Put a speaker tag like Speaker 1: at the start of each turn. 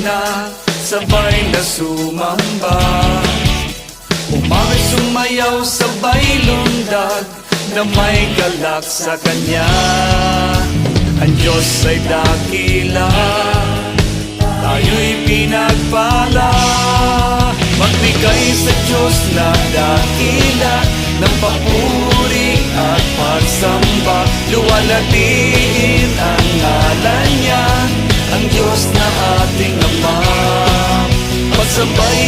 Speaker 1: na sabay na sumamba. Umawit sumayaw sabay lundag na may galak sa Kanya. Ang Diyos ay dakila, tayo'y pinagpala. Magbigay sa Diyos na dakila ng papuri at pagsamba. Luwalhatiin ang ngalan Niya, ang Diyos na ating Ama. Magsabay